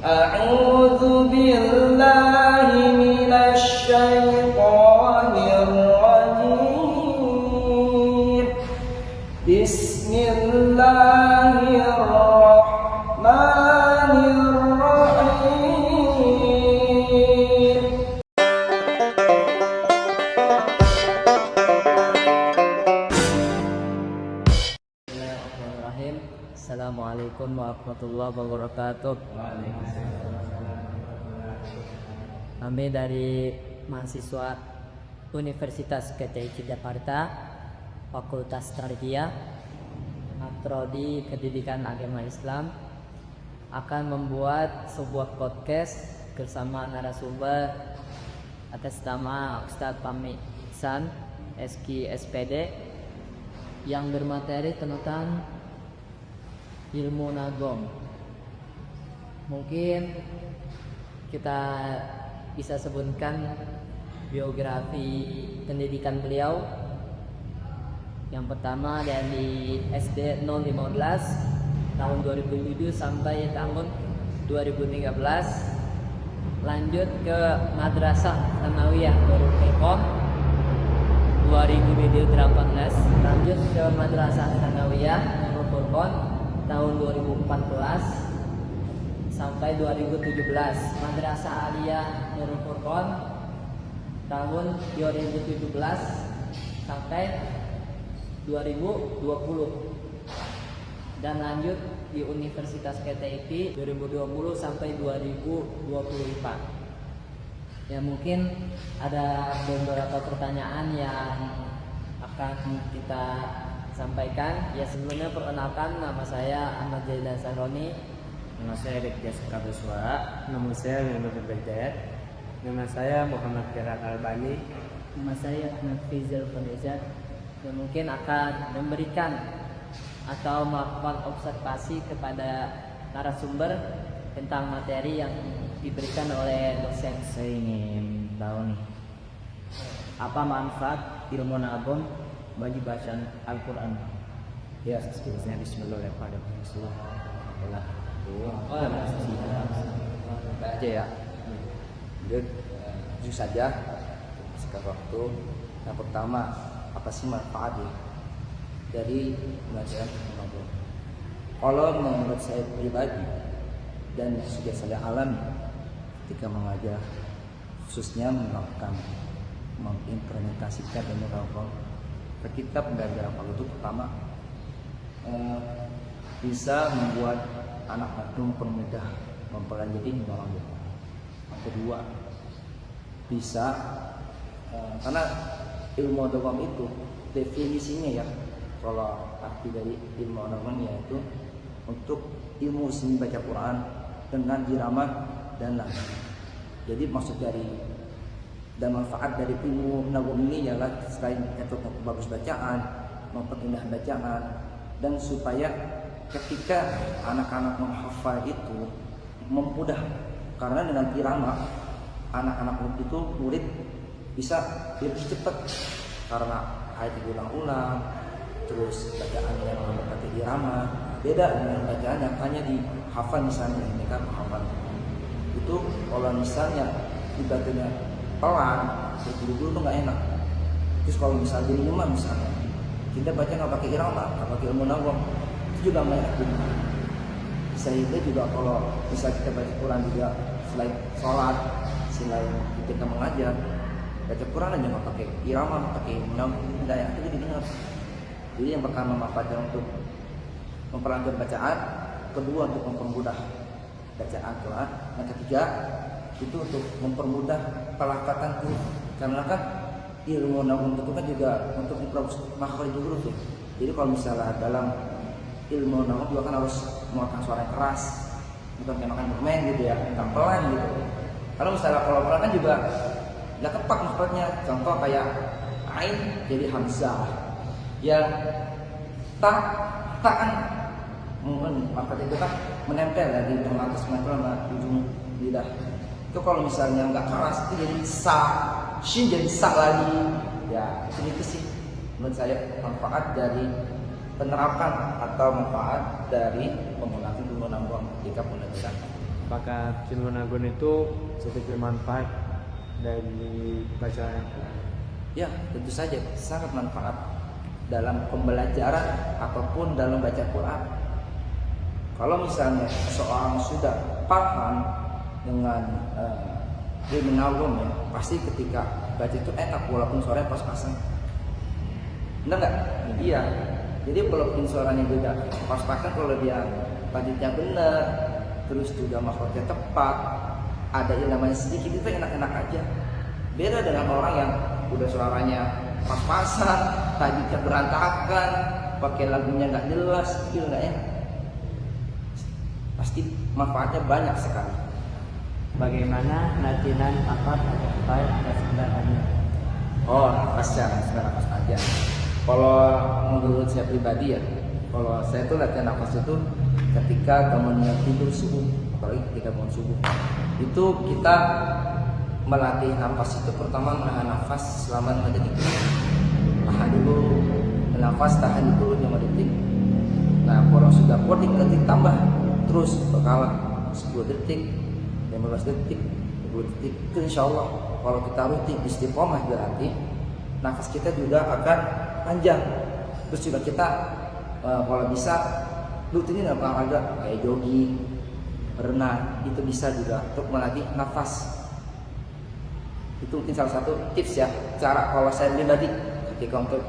أعوذ بالله من الشيطان الرجيم بسم الله الرحمن الرحيم. Bismillahirrahmanirrahim. Assalamualaikum warahmatullahi wabarakatuh. Kami dari mahasiswa Universitas KTI Jakarta, Fakultas Tarbiyah, Prodi Pendidikan Agama Islam, akan membuat sebuah podcast bersama narasumber atas nama Ustadz Fahmi Ihsan, SQ SPD, yang bermateri tentang ilmu nagom. Mungkin kita bisa sebutkan biografi pendidikan beliau. Yang pertama dari SD 015 tahun 2007 sampai tahun 2013, lanjut ke Madrasah Tsanawiyah Darul Furqan 2018, lanjut ke Madrasah Tsanawiyah Darul Furqan tahun 2014 sampai 2017, Madrasah Aliyah Darul Furqan tahun 2017 sampai 2020, dan lanjut di Universitas KTIP 2020 sampai 2024. Ya, mungkin ada beberapa pertanyaan yang akan kita sampaikan. Ya, sebelumnya perkenalkan, nama saya Ahmad Jaidan Saroni. Nama saya Rekjas Kabuswa. Nama saya Muhammad Berdayat. Nama saya Muhammad Kirat Albani. Nama saya Ahmad Fizal Fadezat. Dan mungkin akan memberikan atau melakukan observasi kepada narasumber tentang materi yang diberikan oleh dosen. Saya ingin tahu nih, apa manfaat ilmu nagom bagi bacaan Al-Quran? Ya, seterusnya Bismillahirrahmanirrahim. aja ya. Jadi jujur saja sekarang waktu. Yang pertama, apa sih manfaatnya dari belajar nagom? Kalau menurut saya pribadi dan sudah saya alami ketika mengajar, khususnya melakukan mengimplementasikan ilmu nagom, ketika pembelajaran itu pertama bisa membuat anak itu mempermudah mempelajari ilmu nagom. Yang kedua, bisa karena ilmu nagom itu definisinya ya, kalau arti dari ilmu nagom yaitu untuk ilmu seni baca Quran dengan irama dan nada. Jadi maksud dari dan manfaat dari ilmu nagom ini ialah selain untuk bagus bacaan, memperindah bacaan, dan supaya ketika anak-anak menghafal itu memudah, karena dengan irama anak-anak itu murid bisa lebih cepat karena ayat diulang-ulang, terus bacaan yang pakai irama beda dengan bacaan yang hanya dihafal. Misalnya ini kan menghafal itu, kalau misalnya dibacanya pelan betul-betul tuh nggak enak. Terus kalau misalnya di rumah misalnya kita baca nggak pakai irama, nggak pakai ilmu nagom, itu juga nggak enak juga. Sehingga juga kalau bisa kita baca Quran juga selain sholat, selain kita mengajar, baca Quran aja nggak pakai irama, nggak pakai ilmu nagom, tidak enak itu didengar. Jadi yang pertama manfaatnya untuk memperlancar bacaan, kedua untuk mempermudah bacaan Quran, yang ketiga itu untuk mempermudah pelafatan huruf, karena kan ilmu nagom itu kan juga untuk memperbagus makhraj huruf ya. Jadi kalau misalnya dalam ilmu nagom juga kan harus mengeluarkan suara yang keras, bukan kayak makan permen gitu ya, yang pelan gitu. Kalau misalnya kalau pelan kan juga nggak tepat makhrajnya. Contoh kayak ain jadi hamzah, ya tak kan mungkin makhraj itu kan menempel ya di ujung atas, menempel sama ujung lidah. Itu kalau misalnya nggak keras itu jadi sa, shin jadi sa lagi. Ya itu sih menurut saya manfaat dari penerapan atau manfaat dari menggunakan ilmu nagom ketika pembelajaran. apakah ilmu nagun itu sedikit manfaat dari bacaan Al-Quran? Ya, tentu saja sangat manfaat dalam pembelajaran ataupun dalam baca Quran. Kalau misalnya seseorang sudah paham dengan ilmu nagun ya, pasti ketika baca itu enak walaupun suaranya pas-pasan. Benar nggak? Iya. Jadi walaupun suaranya beda, pas-pasan kalau dia tajwidnya benar, terus juga makhrajnya tepat, ada yang namanya sedikit itu enak-enak aja. Beda dengan orang yang udah suaranya pas-pasan, tajwidnya berantakan, pakai lagunya nggak jelas, itu nggak enak. Pasti manfaatnya banyak sekali. Bagaimana latihan nafas supaya ada sebenarnya? Oh, nafasnya, nafas aja. Kalau menurut saya pribadi ya, kalau saya tuh latihan nafas itu ketika bangunnya tidur subuh, apalagi ketika bangun subuh, itu kita melatih nafas itu pertama menahan nafas selama 5 detik. Tahan dulu, nafas tahan dulu 5 detik. Nah, kalau sudah kuat 5 detik tambah, terus berkala 10 detik, 15 detik, 20 detik. Itu insya Allah kalau kita rutin istiqomah berarti nafas kita juga akan panjang. Terus juga kita kalau bisa rutinin dalam olahraga kayak jogging, berenang, itu bisa juga untuk melatih nafas. Itu mungkin salah satu tips ya, cara kalau saya pribadi ketika untuk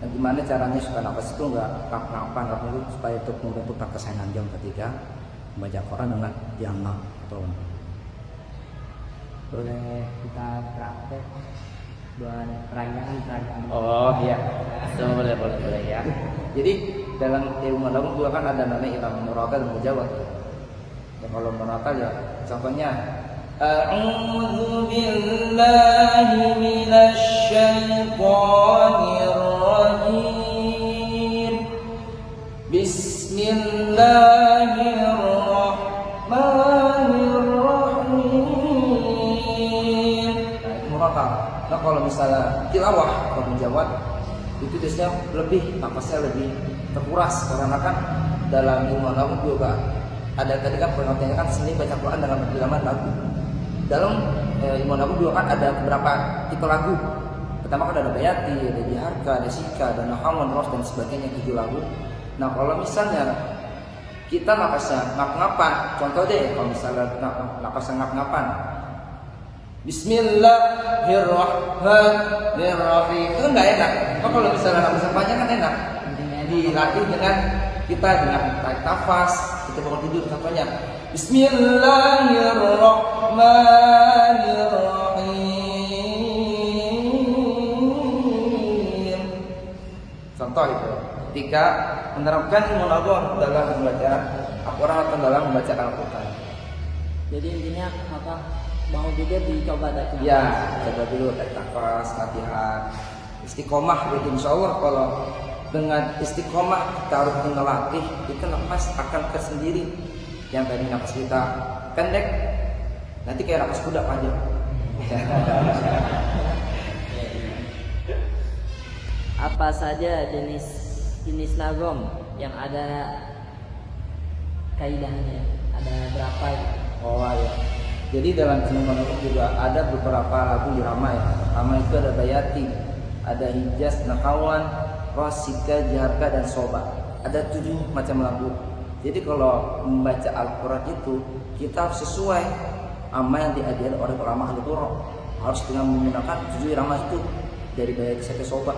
gimana caranya supaya nafas itu nggak kapan supaya untuk membentuk perkasan panjang ketika membaca Quran dengan diamak atau Boleh kita praktek buat peragaan. oh iya, boleh ya. Jadi dalam ilmu nagun juga kan ada namanya ilmu muratal dan mujawad. Dan kalau muratal ya contohnya A'udzu billahi minasy syaithanir rajim. Bismillahirrahmanirrahim. Nah, itu muratal. Nah, kalau misalnya tilawah atau mujawad itu biasanya lebih nafasnya lebih terkuras karena kan dalam ilmu nagun juga ada tadi kan pengertiannya kan seni baca Quran dengan irama lagu. Dalam ilmu nagun juga kan ada beberapa tipe lagu. Pertama kan ada bayati, ada diharka, ada sika, ada nahawan, ros dan sebagainya 7 lagu. Nah kalau misalnya kita nafasnya ngap-ngapan, contoh deh kalau misalnya nafasnya ngap-ngapan, Bismillahirrahmanirrahim, itu nggak enak. Kalau misalnya nafasnya panjang kan enak. Dilatih dengan kita dengan tarik nafas, kita bangun tidur contohnya Bismillahirrahmanirrahim. Contoh itu ketika menerapkan ilmu nagun dalam membaca Al-Quran atau dalam membaca Al-Quran. Jadi intinya apa? Mau juga dicoba dari Ya, coba dulu tarik nafas, latihan, istiqomah. Jadi insya Allah kalau dengan istiqomah kita harus melatih, itu nafas akan tersendiri. Yang tadi nafas kita pendek, nanti kayak nafas kuda panjang. Apa saja jenis nagom yang ada kaidahnya? Ada berapa ya? Oh ya. Jadi dalam ilmu nagun juga ada beberapa lagu irama ya. Pertama itu ada bayati, ada hijaz, nakawan, rosika, jaharka dan soba. Ada 7 macam lagu. Jadi kalau membaca Al-Quran itu kita harus sesuai sama yang diajarkan oleh ulama ahli Qur'an. Harus dengan menggunakan 7 irama itu dari bayati sampai soba.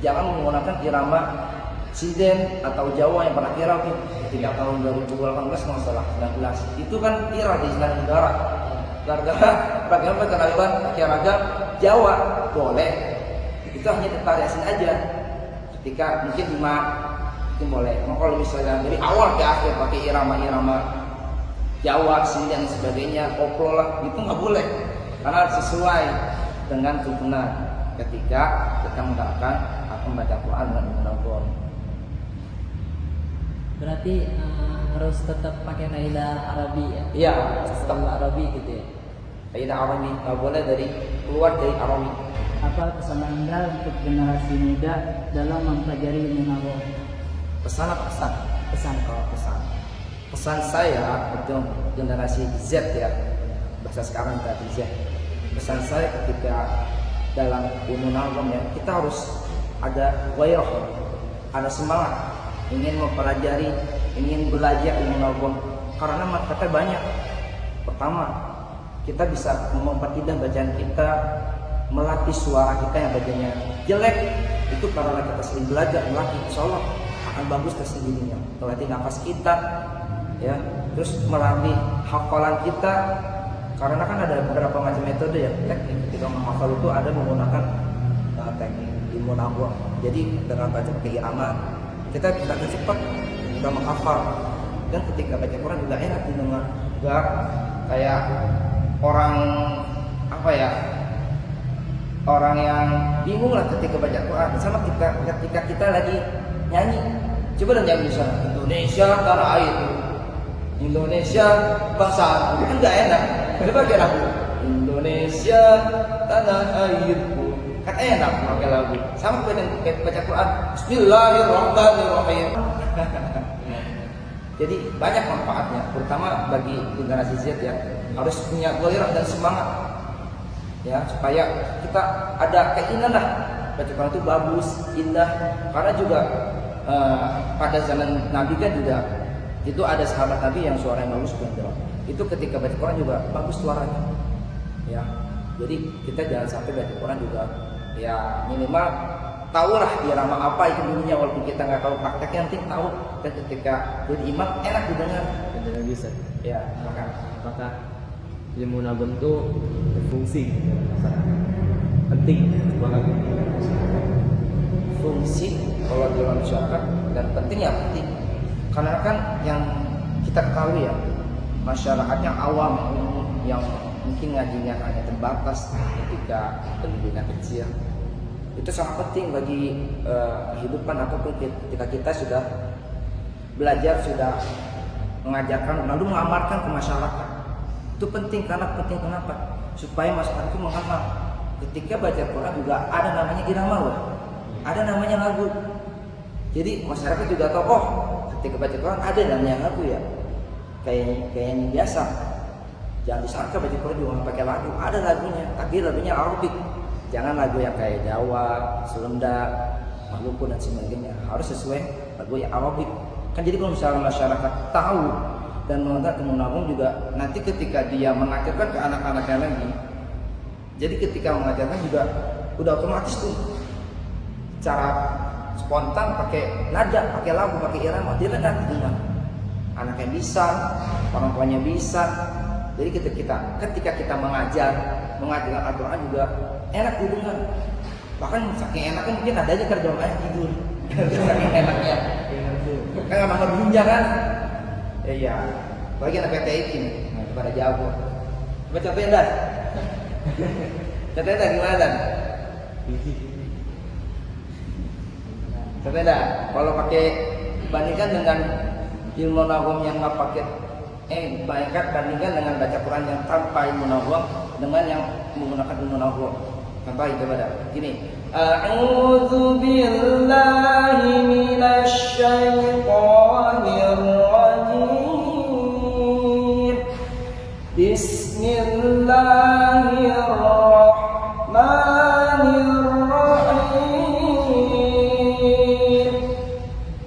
Jangan menggunakan irama Sinden atau Jawa yang pernah viral tuh ketika tahun 2018 kalau salah 19. Itu kan viral di Istana Negara. Gara-gara bagaimana kenalaban pakai ragam Jawa boleh. Itu hanya tentang Yasin aja. Ketika mungkin 5 itu boleh. Nah, kalau misalnya dari awal ke akhir pakai irama-irama Jawa, Sinden dan sebagainya, koplo lah, itu nggak boleh. Karena sesuai dengan tuntunan ketika kita menerapkan atau membaca Quran dengan menabur. Berarti harus tetap pakai kaidah Arabi ya? Iya, tetap Arabi gitu ya. Kaidah Arabi nggak boleh dari keluar dari Arabi. Apa pesan Anda untuk generasi muda dalam mempelajari ilmu nagun? Pesan apa pesan? Pesan. Oh, pesan. pesan saya untuk generasi Z ya, bahasa sekarang tadi Z. Pesan saya ketika dalam ilmu nagom ya, kita harus ada gairah, ada semangat, ingin mempelajari, ingin belajar ilmu nagom karena manfaatnya banyak. Pertama, kita bisa mempertindak bacaan kita, melatih suara kita yang bacanya jelek. Itu karena kita sering belajar, melatih, insya Allah akan bagus tersendirinya. Melatih nafas kita, ya, terus melatih hafalan kita. Karena kan ada beberapa macam metode ya, teknik ketika menghafal itu ada menggunakan teknik ilmu nagom. Jadi dengan baca pakai irama, kita bisa cepat kita menghafal. Dan ketika baca Quran juga enak didengar, juga kayak orang apa ya, orang yang bingung lah ketika baca Quran. Sama ketika kita lagi nyanyi, coba dan nyanyi sana Indonesia tanah air, Indonesia bangsa, kan nggak enak. Coba pakai lagu Indonesia tanah airku, kan enak pakai lagu. Sama baca Quran Bismillahirrahmanirrahim. Jadi banyak manfaatnya, terutama bagi generasi Z ya, harus punya gairah dan semangat ya, supaya kita ada keinginan lah baca Quran itu bagus, indah. Karena juga pada zaman Nabi kan juga itu ada sahabat Nabi yang suaranya bagus juga. Itu ketika baca Quran juga bagus suaranya ya. Jadi kita jangan sampai baca Quran juga ya, minimal tahulah irama apa itu bunyinya, walaupun kita nggak tahu prakteknya, nanti tahu. Dan ketika jadi imam enak didengar. Benar bisa. Ya, makan. Apakah ilmu nagom itu berfungsi dalam masyarakat? Penting banget. Fungsi kalau dalam masyarakat dan penting ya penting. Karena kan yang kita ketahui ya, masyarakatnya awam yang mungkin ngajinya hanya terbatas ketika pendidikan kecil. Itu sangat penting bagi kehidupan ataupun ketika kita sudah belajar, sudah mengajarkan lalu mengamalkan ke masyarakat. Itu penting. Karena penting kenapa? Supaya masyarakat itu mengenal. Ketika baca Quran juga ada namanya irama loh, ada namanya lagu. Jadi masyarakat juga tahu, oh ketika baca Quran ada namanya lagu ya, kayak yang biasa. Jangan disangka baca Quran juga pakai lagu, ada lagunya, tapi lagunya Arabik. Jangan lagu yang kayak Jawa, Sunda, Maluku dan sebagainya. Harus sesuai lagu yang Arabik. Kan jadi kalau misalnya masyarakat tahu dan mengenal ilmu nagom juga, nanti ketika dia mengajarkan ke anak-anaknya lagi, jadi ketika mengajarkan juga udah otomatis tuh cara spontan pakai nada, pakai lagu, pakai irama, dia nanti dengar. Anaknya bisa, orang tuanya bisa. Jadi ketika kita mengajarkan Al-Quran juga enak didengar. Bahkan saking enaknya mungkin ada aja terjemahannya tidur. Saking enaknya. Kan nggak mau berbincang kan? Iya. Bagi anak PTI ini pada jago. Coba contohin dah. Contohin dah gimana dah? Contohin dah. Kalau pakai bandingkan dengan ilmu nagom yang nggak pakai bandingkan dengan baca Quran yang tanpa ilmu nagom dengan yang menggunakan ilmu nagom. Contoh coba dah. Gini. A'udzu billahi minasy syaithanir rajim. Bismillahirrahmanirrahim.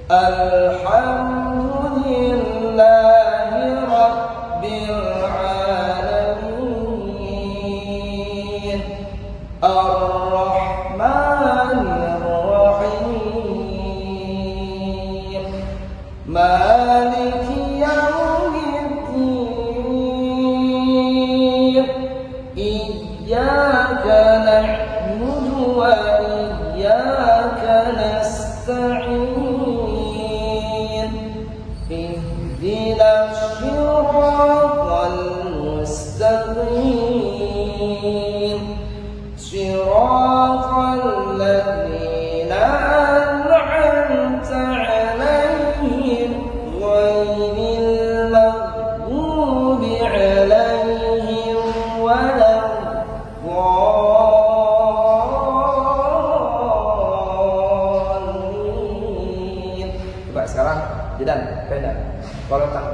Alhamdulillahi rabbil alamin. Ar-Rahmanir-Rahim. Maliki yaumiddin. Iyyaka na'budu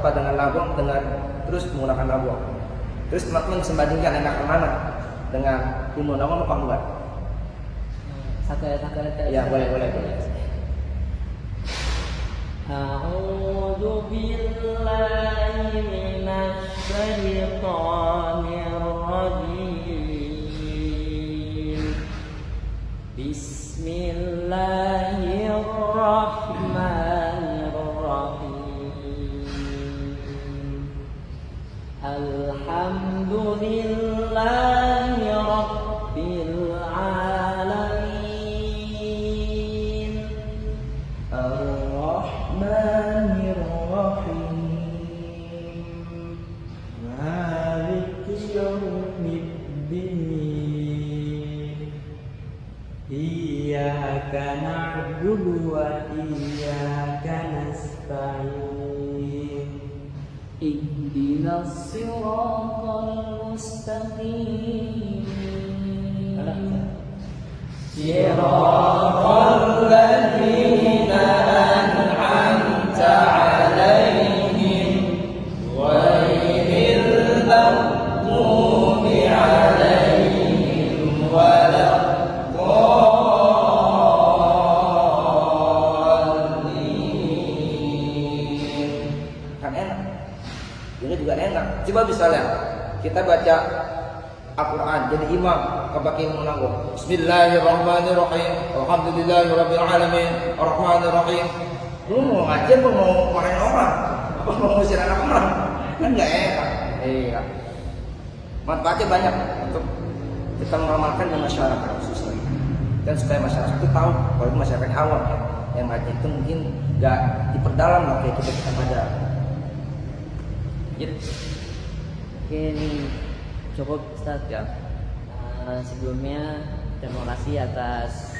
apa dengan labong dengan terus menggunakan labong. Terus teman-teman bisa bandingkan enak mana dengan ilmu nawawi apa enggak? Satu ayat Ya boleh. A'udzu billahi minasy syaithanir rajim. Bismillahirrahmanirrahim. Alhamdulillahi rabbil alamin. Ar-Rahmanir-Rahim. Maliki yaumiddin. Iyyaka na'budu wa iyyaka nasta'in. Ihdinas siratal mustaqim. Siratal ladzina an'amta 'alaihim ghairil maghdubi 'alaihim waladdallin. Kan enak. Ini juga enak. Coba misalnya kita baca Al-Quran jadi imam kepakai menanggung. Bismillahirrahmanirrahim. Alhamdulillahirabbil alamin. Arrahmanirrahim. Lu mau ngaji apa mau marahin orang? Apa mau ngusir anak orang? Kan nggak enak. Iya. Manfaatnya banyak untuk kita mengamalkan di masyarakat khususnya. Dan supaya masyarakat itu tahu, kalau itu masyarakat awam ya, yang ngaji itu mungkin nggak diperdalam lah kayak kita pada. Mungkin cukup Ustaz ya. Sebelumnya terima kasih atas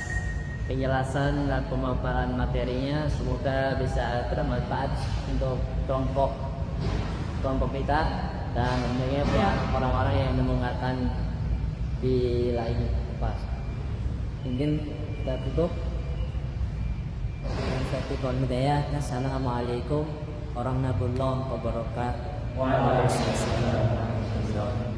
penjelasan dan pemaparan materinya. Semoga bisa bermanfaat untuk kelompok kita dan tentunya buat orang-orang yang mendengarkan di lain tempat. Mungkin kita tutup. Assalamualaikum warahmatullahi wabarakatuh. Waalaikumsalam.